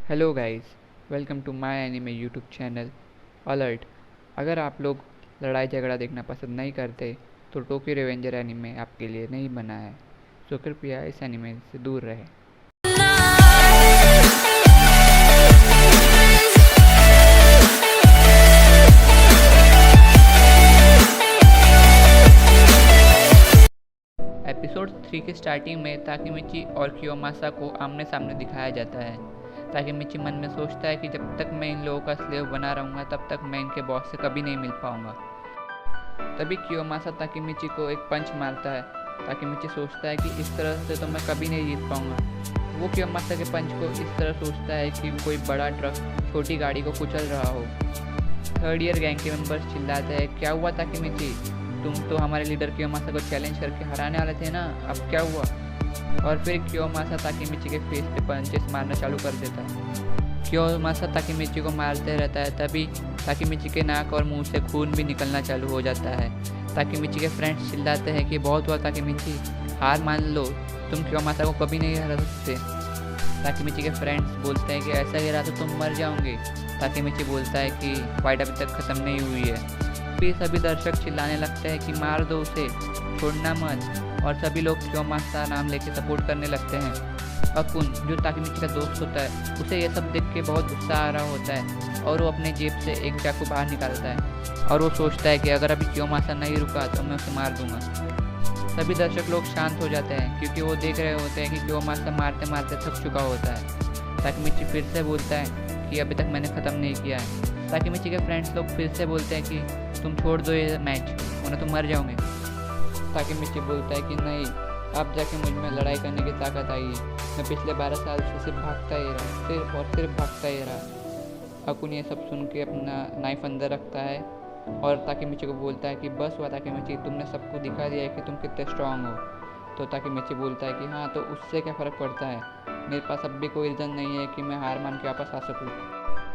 Hello guys, welcome to my anime YouTube channel. Alert. अगर आप लोग लड़ाई झगड़ा देखना पसंद नहीं करते तो टोक्यो रिवेंजर एनिमे आपके लिए नहीं बना है। सो कृपया इस एनिमे से दूर रहें। एपिसोड 3 के स्टार्टिंग में ताकेमिची और कियोमासा को आमने सामने दिखाया जाता है। ताकेमिची मन में सोचता है कि जब तक मैं इन लोगों का स्लेव बना रहूँगा तब तक मैं इनके बॉस से कभी नहीं मिल पाऊँगा। तभी कियोमासा ताकेमिची को एक पंच मारता है। ताकेमिची सोचता है कि इस तरह से तो मैं कभी नहीं जीत पाऊँगा। वो कियोमासा के पंच को इस तरह सोचता है कि कोई बड़ा ट्रक छोटी गाड़ी को कुचल रहा हो। थर्ड ईयर गैंग के मेंबर्स चिल्लाते हैं, क्या हुआ ताकेमिची, तुम तो हमारे लीडर कियोमासा को चैलेंज करके हराने वाले थे ना, अब क्या हुआ। और फिर कियोमासा ताकेमिची के फेस पे पंचेस मारना चालू कर देता है। कियोमासा ताकेमिची को मारते रहता है। तभी ताकेमिची के नाक और मुंह से खून भी निकलना चालू हो जाता है। ताकेमिची के फ्रेंड्स चिल्लाते हैं कि बहुत हुआ ताकेमिची, हार मान लो, तुम कियोमासा को कभी नहीं हरा सकते। ताकेमिची के फ्रेंड्स बोलते हैं कि ऐसा गिरा तो तुम मर जाओगे। ताकेमिची बोलता है कि फाइट अभी तक ख़त्म नहीं हुई है। फिर सभी दर्शक चिल्लाने लगते हैं कि मार दो उसे, छोड़ना मत। और सभी लोग कियोमासा नाम लेके सपोर्ट करने लगते हैं। अकुन, जो ताकेमिची का दोस्त होता है, उसे ये सब देख के बहुत गुस्सा आ रहा होता है और वो अपने जेब से एक चाकू बाहर निकालता है और वो सोचता है कि अगर अभी कियोमासा नहीं रुका तो मैं उसे मार दूंगा। सभी दर्शक लोग शांत हो जाते हैं क्योंकि वो देख रहे होते हैं कि कियोमासा मारते मारते थक चुका होता है। ताकेमिची फिर से बोलता है कि अभी तक मैंने ख़त्म नहीं किया है। ताकेमिची के फ्रेंड्स लोग फिर से बोलते हैं कि तुम छोड़ दो ये मैच, वरना तुम मर जाओगे। ताकेमिची बोलता है कि नहीं, अब जाके मुझ में लड़ाई करने की ताकत आई है। मैं पिछले 12 साल से सिर्फ भागता ही रहा, सिर्फ और सिर्फ भागता ही रहा। अकुन ये सब सुन के अपना नाइफ अंदर रखता है और ताकेमिची को बोलता है कि बस हुआ ताकेमिची, तुमने सबको दिखा दिया है कि तुम कितने स्ट्रांग हो। तो ताकेमिची बोलता है कि हाँ, तो उससे क्या फ़र्क पड़ता है, मेरे पास अब भी कोई रीज़न नहीं है कि मैं हार मान के वापस आ सकूँ।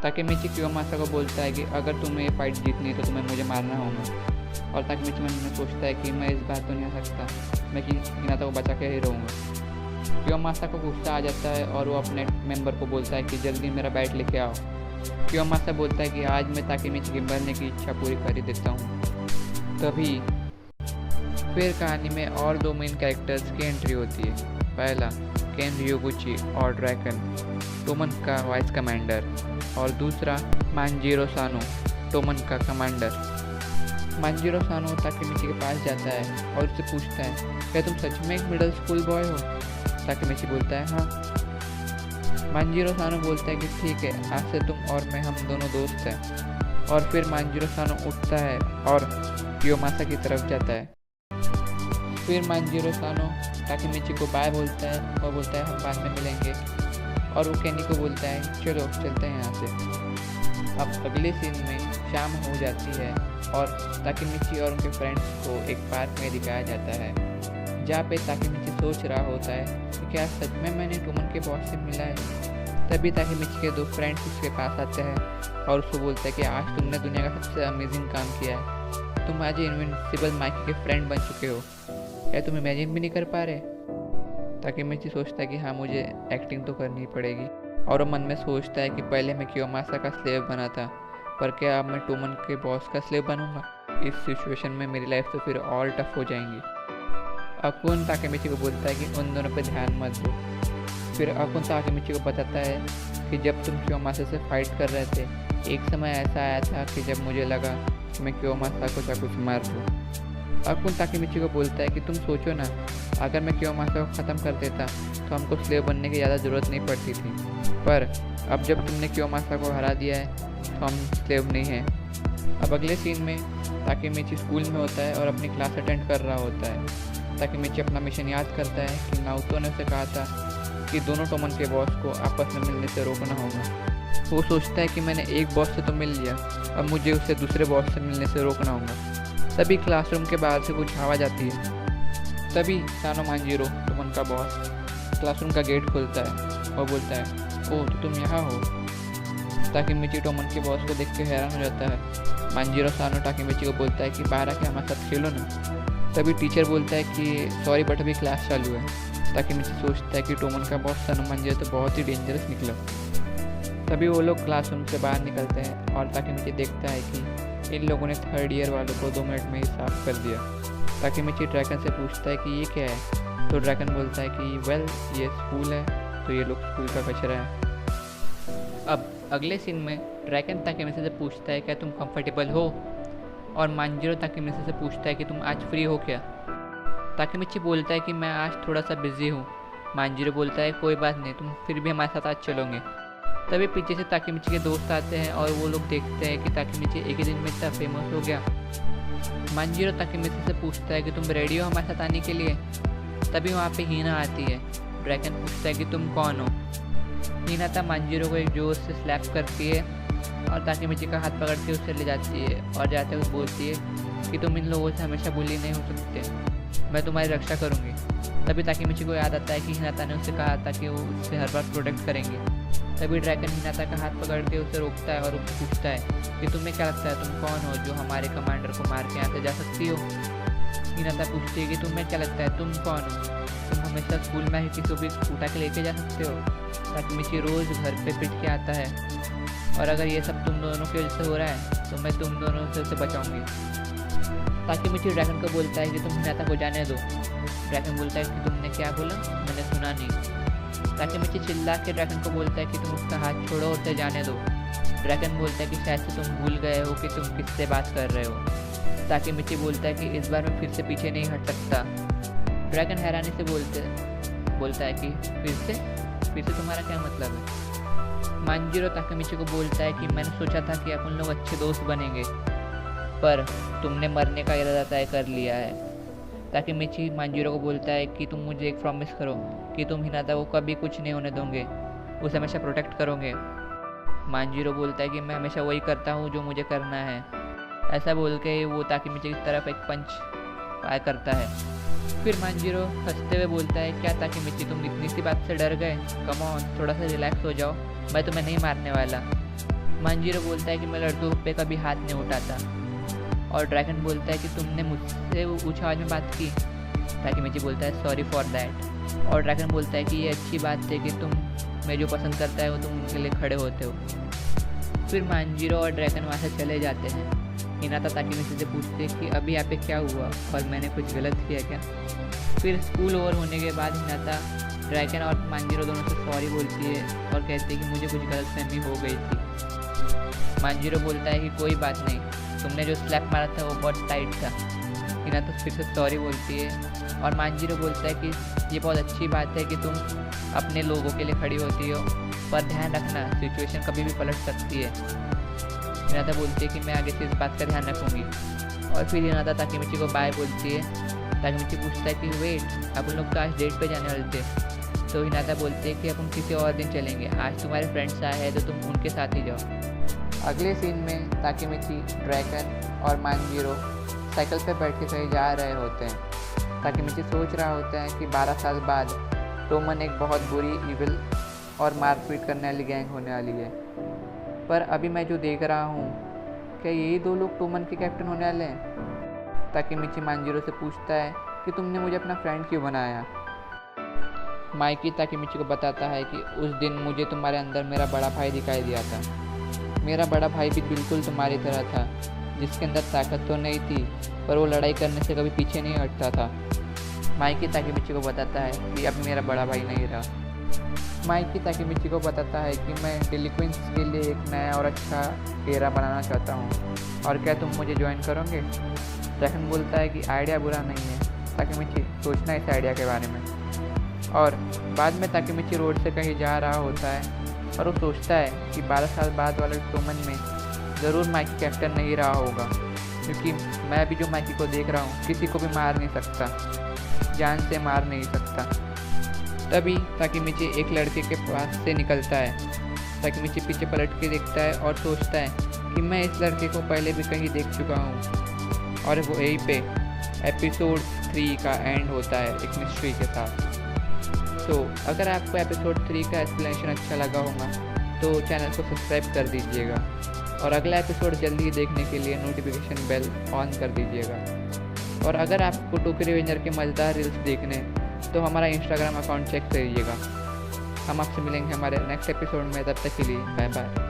ताकेमिची कियोमासा को बोलता है कि अगर तुम्हें ये फाइट जीतनी है तो तुम्हें मुझे मारना होगा। और ताकेमिची मन में सोचता है कि मैं इस बात तो नहीं आ सकता, मैं हिनाता को बचा के ही रहूँगा। कियोमासा को गुस्सा आ जाता है और वो अपने मेंबर को बोलता है कि जल्दी मेरा बैट लेके आओ। कियोमासा बोलता है कि आज मैं ताकेमिची की मरने की इच्छा पूरी कर ही देता हूँ। तभी फिर कहानी में और दो मेन कैरेक्टर्स की एंट्री होती है। पहला केन रियोगुची और ड्रैगन, टोमन का वाइस कमांडर, और दूसरा मांजीरो सानो, टोमन का कमांडर। मांजीरो सानो ताकेमिची के पास जाता है और उससे पूछता है, क्या तुम सच में एक मिडिल स्कूल बॉय हो। ताकेमिची बोलता है हाँ। मांजीरो सानो बोलता है कि ठीक है, आज से तुम और मैं हम दोनों दोस्त हैं। और फिर मांजीरो सानो उठता है और कियोमासा की तरफ जाता है। फिर मांजीरो सानो ताकेमिची को बाय बोलता है और बोलता है हम बाद में मिलेंगे। और वो केनी को बोलता है चलो चलते हैं यहाँ से। अब अगले सीन में शाम हो जाती है और ताकेमिची और उनके फ्रेंड्स को एक पार्क में दिखाया जाता है, जहाँ पे ताकेमिची सोच रहा होता है कि क्या सच में मैंने टोमन के बॉस से मिला है। तभी ताकेमिची के दो फ्रेंड्स उसके पास आते हैं और उसको बोलते हैं कि आज तुमने दुनिया का सबसे अमेजिंग काम किया है, तुम आज इनविंसिबल माइकी के फ्रेंड बन चुके हो, क्या तुम इमेजिन भी नहीं कर पा रहे। ताकेमिची सोचता है कि हाँ, मुझे एक्टिंग तो करनी पड़ेगी। और वो मन में सोचता है कि पहले मैं कियोमासा का स्लेव बना था, पर क्या अब मैं टोमन के बॉस का स्लेव बनूंगा। इस सिचुएशन में मेरी लाइफ तो फिर और टफ हो जाएंगी। अकुन ताकेमिची को बोलता है कि उन दोनों पे ध्यान मत दो। फिर अकुन ताकेमिची को बताता है कि जब तुम कियोमासा से फाइट कर रहे थे, एक समय ऐसा आया था कि जब मुझे लगा कि मैं कियोमासा को चाकू से मार दूँ। अकुन ताकेमिची को बोलता है कि तुम सोचो ना, अगर मैं कियोमासा को ख़त्म कर देता तो हमको स्लेव बनने की ज़्यादा ज़रूरत नहीं पड़ती थी, पर अब जब तुमने कियोमासा को हरा दिया है तो हम स्लेव नहीं हैं। अब अगले सीन में ताकेमिची स्कूल में होता है और अपनी क्लास अटेंड कर रहा होता है। ताकेमिची अपना मिशन याद करता है कि नारुतो ने उसे कहा था कि दोनों टोमन के बॉस को आपस में मिलने से रोकना होगा। वो सोचता है कि मैंने एक बॉस से तो मिल लिया, अब मुझे उसे दूसरे बॉस से मिलने से रोकना होगा। तभी क्लासरूम के बाहर से कुछ आवाज़ आती है। तभी सानो मांजीरो, टोमन का बॉस, क्लासरूम का गेट खोलता है और बोलता है, ओह तो तुम यहाँ हो। ताकेमिची टोमन के बॉस को देख के हैरान हो जाता है। मांजीरो सानो ताकेमिची को बोलता है कि बाहर आके हमारे साथ खेलो ना। तभी टीचर बोलता है कि सॉरी बट अभी क्लास चालू है। ताकेमिची सोचता है कि टोमन का बॉस सानो मांजीरो तो बहुत ही डेंजरस निकला। तभी वो लोग क्लासरूम से बाहर निकलते हैं और ताकेमिची देखता है कि इन लोगों ने थर्ड ईयर वालों को 2 मिनट में ही साफ कर दिया। ताकेमिची ड्रैगन से पूछता है कि ये क्या है, तो ड्रैगन बोलता है कि वेल ये स्कूल है, तो ये लोग स्कूल का कचरा है। अब अगले सीन में ड्रैगन ताकेमिची से पूछता है क्या तुम कंफर्टेबल हो, और मांजिरो ताकेमिची से पूछता है कि तुम आज फ्री हो क्या। ताकेमिची बोलता है कि मैं आज थोड़ा सा बिजी हूँ। मांजिरो बोलता है कोई बात नहीं, तुम फिर भी हमारे साथ आज चलोगे। तभी पीछे से ताकेमिची के दोस्त आते हैं और वो लोग देखते हैं कि ताकेमिची एक ही दिन में इतना फेमस हो गया। मांजिरो ताकेमिची से पूछता है कि तुम रेडी हो हमारे साथ आने के लिए। तभी वहाँ पे हीना आती है। ड्रैगन पूछता है कि तुम कौन हो। हीना मांजिरो को एक जोर से स्लैप करती है और ताकेमिची का हाथ पकड़ के उससे ले जाती है और जाते हुए बोलती है कि तुम इन लोगों से हमेशा बुली नहीं हो सकते, मैं तुम्हारी रक्षा करूँगी। तभी ताकेमिची को याद आता है कि हिनाता ने उससे कहा था कि वो उससे हर बार प्रोटेक्ट करेंगे। तभी ड्रैगन हिनाता का हाथ पकड़ के उसे रोकता है और उससे पूछता है कि तुम्हें क्या लगता है तुम कौन हो जो हमारे कमांडर को मार के यहाँ से जा सकती हो। हिनाता पूछती है कि तुम्हें क्या लगता है तुम कौन हो, तुम हमेशा स्कूल में ही किसी को भी उठा के लेके जा सकते हो। ताकेमिची रोज़ घर पे पिट के आता है और अगर ये सब तुम दोनों की वजह से हो रहा है तो मैं तुम दोनों से उसे बचाऊंगी। ताकेमिची ड्रैगन को बोलता है कि तुम हिनाता को जाने दो। ड्रैगन बोलता है कि तुमने क्या बोला, मैंने सुना नहीं। ताकेमिची चिल्ला के ड्रैगन को बोलता है कि तुम उसका हाथ छोड़ो और उसे जाने दो। ड्रैगन बोलता है कि शायद से तुम भूल गए हो कि तुम किससे बात कर रहे हो। ताकेमिची बोलता है कि इस बार मैं फिर से पीछे नहीं हट सकता। ड्रैगन हैरानी से बोलता है कि फिर से तुम्हारा क्या मतलब है। मांजिरो ताकेमिची को बोलता है कि मैंने सोचा था कि अपन लोग अच्छे दोस्त बनेंगे, पर तुमने मरने का इरादा तय कर लिया है। ताकेमिची मांजिरो को बोलता है कि तुम मुझे एक प्रॉमिस करो कि तुम हिनाता को कभी कुछ नहीं होने दोगे, उसे हमेशा प्रोटेक्ट करोगे। मांजिरो बोलता है कि मैं हमेशा वही करता हूँ जो मुझे करना है। ऐसा बोल के वो ताकेमिची की तरफ एक पंच फायर करता है। फिर मांजिरो हंसते हुए बोलता है क्या ताकेमिची तुम इतनी सी बात से डर गए, कम ऑन थोड़ा सा रिलैक्स हो जाओ, मैं तुम्हें नहीं मारने वाला। मांजिरो बोलता है कि मैं लड़कों पे कभी हाथ नहीं उठाता। और ड्रैगन बोलता है कि तुमने मुझसे ऊंची आवाज़ में बात की। ताकेमिची बोलता है सॉरी फॉर दैट। और ड्रैगन बोलता है कि ये अच्छी बात है कि तुम मैं जो पसंद करता है वो तुम उनके लिए खड़े होते हो। फिर मांजिरो और ड्रैगन वहाँ से चले जाते हैं। हिनाता ताकेमिची से पूछते हैं कि अभी यहाँ पे क्या हुआ और मैंने कुछ गलत किया क्या। फिर स्कूल ओवर होने के बाद हिनाता ड्रैगन और मांजिरो दोनों से सॉरी बोलती है और कहती है कि मुझे कुछ गलतफहमी हो गई थी। मांजिरो बोलता है कि कोई बात नहीं, तुमने जो स्लैप मारा था वो बहुत टाइट था। हिनाता फिर से सॉरी बोलती है और मांजिरो बोलता है कि ये बहुत अच्छी बात है कि तुम अपने लोगों के लिए खड़ी होती हो, पर ध्यान रखना सिचुएशन कभी भी पलट सकती है। हिनाता बोलती है कि मैं आगे से इस बात का ध्यान रखूँगी। और फिर हिनाता ताकेमिची को बाय बोलती है। ताकेमिची पूछता है कि वेट अपन लोग तो आज डेट पे जाने वाले थे। तो हिनाता बोलते हैं कि अपन किसी और दिन चलेंगे, आज तुम्हारे फ्रेंड्स आए हैं तो तुम उनके साथ ही जाओ। अगले सीन में ताकेमिची, ड्रैगन और मांजिरो साइकिल पे बैठ के कहीं जा रहे होते हैं। ताकेमिची सोच रहा होता है कि 12 साल बाद टोमन एक बहुत बुरी इविल और मारपीट करने वाली गैंग होने वाली है। पर अभी मैं जो देख रहा हूँ, क्या यही 2 लोग टोमन के कैप्टन होने वाले हैं। ताकेमिची मांजिरो से पूछता है कि तुमने मुझे अपना फ्रेंड क्यों बनाया। माइकी ताकेमिची को बताता है कि उस दिन मुझे तुम्हारे अंदर मेरा बड़ा भाई दिखाई दिया था। मेरा बड़ा भाई भी बिल्कुल तुम्हारी तरह था, जिसके अंदर ताकत तो नहीं थी पर वो लड़ाई करने से कभी पीछे नहीं हटता था। माइकी ताकेमिची को बताता है कि अब मेरा बड़ा भाई नहीं रहा। माइकी ताकेमिची को बताता है कि मैं डेलिक्वेंट्स के लिए एक नया और अच्छा डेरा बनाना चाहता हूँ और क्या तुम मुझे ज्वाइन करोगे। ड्रैगन बोलता है कि आइडिया बुरा नहीं है, ताकेमिची सोचना इस आइडिया के बारे में। और बाद में ताकेमिची रोड से कहीं जा रहा होता है और वो सोचता है कि 12 साल बाद वाले टोमन में ज़रूर माइकी कैप्टन नहीं रहा होगा, क्योंकि मैं अभी जो माइकी को देख रहा हूँ किसी को भी मार नहीं सकता, जान से मार नहीं सकता। तभी ताकेमिची एक लड़के के पास से निकलता है। ताकेमिची पीछे पलट के देखता है और सोचता है कि मैं इस लड़के को पहले भी कहीं देख चुका हूँ। और वो यहीं पे एपिसोड 3 का एंड होता है एक मिस्ट्री के साथ। तो अगर आपको एपिसोड 3 का एक्सप्लेनेशन अच्छा लगा होगा तो चैनल को सब्सक्राइब कर दीजिएगा और अगला एपिसोड जल्दी देखने के लिए नोटिफिकेशन बेल ऑन कर दीजिएगा। और अगर आपको टोकी रिवेंजर के मज़ेदार रील्स देखने तो हमारा इंस्टाग्राम अकाउंट चेक करिएगा। हम आपसे मिलेंगे हमारे नेक्स्ट एपिसोड में, तब तक के लिए बाय बाय।